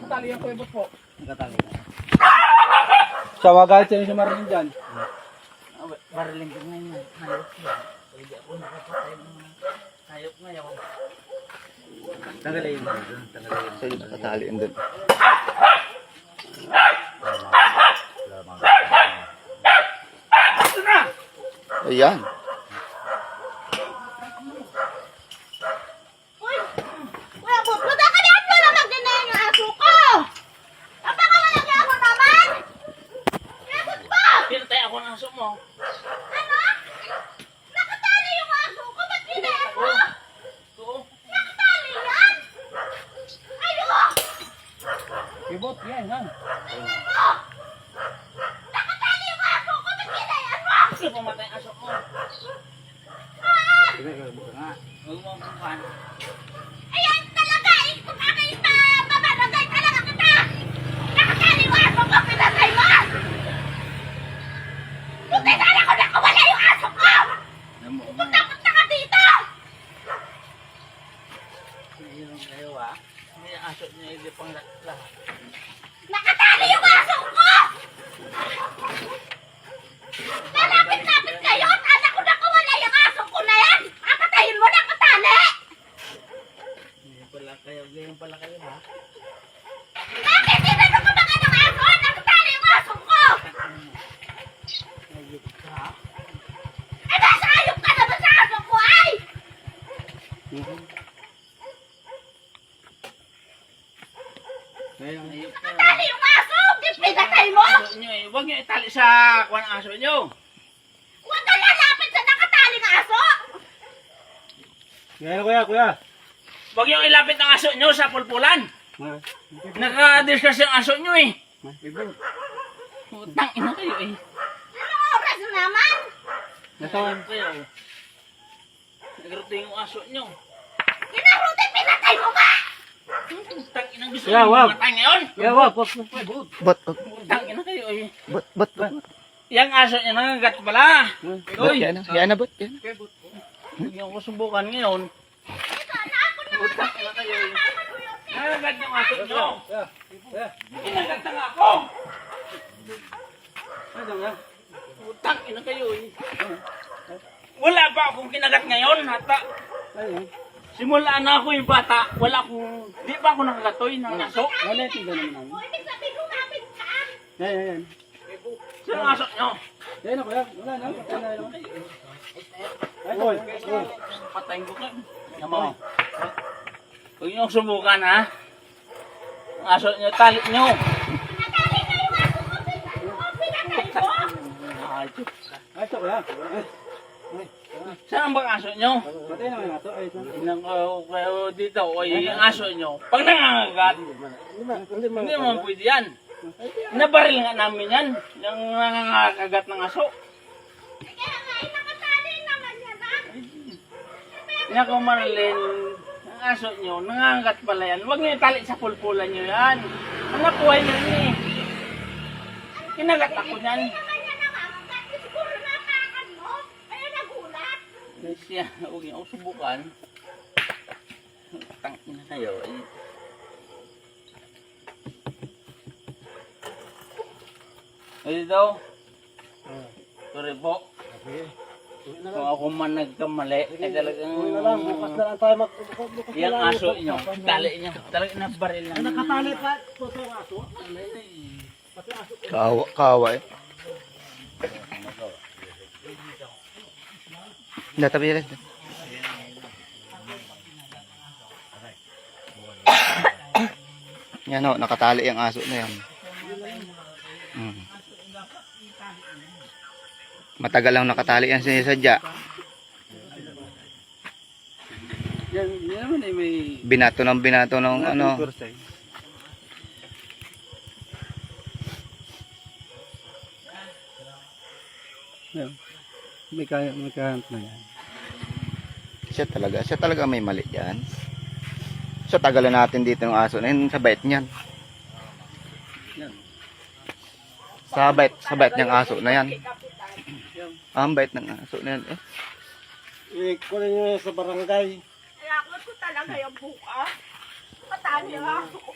Tali ang kuwebot po. Nakatali. Sa wagal siya yung sumarin dyan. Bariling ko ngayon. Hayop ko. Hindi ako nakapatay ng hayop ngayon. Tagalayin mo. Tagalayin mo. Sa'yo nakatalian doon. Ayan. Uy! Kuya Bot, punta ka diyan mo na magdinayan yung aso ko! Napakawalang yaho naman! Kuya Bot ba? Pinatay ako ng aso mo. Ano? Nakatali yung aso ko! Ba't ginayan mo? Oo. Nakatali yan! Ayun! Kuwebot, yan ha. Tingnan mo! Nakatali yung aso ko! Ba't ginayan mo? Sino pumatay ang aso mo? Ah! Huwag mo ang kuhan. Ayan talaga! Kung makita! Babalagay talaga kita! Nakatali yung aso ko! Pinatay mo! Buti sana ko nakawala yung aso ko! Punta ka dito! Yung kayo ah. Hindi ang aso niya hindi pang lahat. Nakatali yung aso ko! Lalapit-lapit kayo! Anak ko nakawala yung aso ko na yan! Kakatayin mo nakatali! Ganyan pala kayo ha. Bakit? Sinano ka mga ng aso? Nakatali yung aso ko! Hayop ka. Eh, nasa ayok ka naman sa aso ko ay! Hayop ka. Nakatali yung aso! Di pinatay mo! Aso nyo eh. Huwag nyo itali sa kuhan ng aso nyo. Huwag ka lalapit sa nakataling aso! Yan kuya. Huwag nyo ilapit ang aso nyo sa pulpulan. Naka-discuss yung aso nyo eh. Utang ina kayo eh. Anong oras na naman? Nasaan? Kayo. Nagrote yung aso nyo. Kinaruti, pinatay mo ba? Utang ina gusto Yeah, nyo wag. mamatay ngayon. Yeah, wag. Bot. Utang ina kayo eh. Bot. Yang aso nyo nangagat pala. Bot yan. Yan na bot. Yan. Huwag nyo ko subukan ngayon. Utang ina kayo eh. Nangagat yung aso nyo. Kinagat na nga ako. Utang ina kayo eh. Wala pa akong kinagat ngayon. Hata. Simula na ako yung bata. Di pa ako nakagatoy ng aso. Wala yung tingnan naman namin. O, ibig sabihin lumapit ka. Yan. Sino ang aso nyo? Yan na kuya. Wala na. Patay na naman. Ay, oy. Patayin ko kayo. Yamo. Huwag nyo subukan ha. Ang aso nyo, tali nyo. Pinatali ka yung aso ko. Pinatay mo. Ay, Diyos. Ay, ito kuya. Saan ang bang aso nyo? Patay naman nga ito. Ay, ito. Tingnan ko kayo dito. O yung aso nyo. Pag nangangagat, hindi naman pwede yan. Nabaril nga namin yan. Yung nangangakagat ng aso. Kaya nga, nakatali naman yan ha. Tingnan ko Marlene, ang aso nyo, nangangagat pala yan. Huwag nyo itali sa pulpulan nyo yan. Ang nakuhay nyo yun eh. Kinagat ako yan. Naman yan nangangagat. Siguro natakan mo. Kaya nagulat. Siya, huwag niyo ako subukan. Tangin na kayo. Ay daw. Sorry po. Kung ako man nagkamali, ay talagang Bukas na lang tayo yung aso nyo, tali nyo, talagang nabaril na. Nakatali pa. Ito sa aso. Kawa eh. Natabi rin. Yan o, nakatali ang aso na yan. Matagal lang nakatali yan sinisadya. Yan naman eh may... Binato ng ano. Yan. May kahant na yan. Siya talaga may mali yan. So tagalan natin dito ng aso na yun sa bait niyan. Sa bait niyang aso na yan. Ang bait ng aso na yan eh. Kunin nyo sa barangay. Kaya ako talaga yung buka. matalo yung aso ko.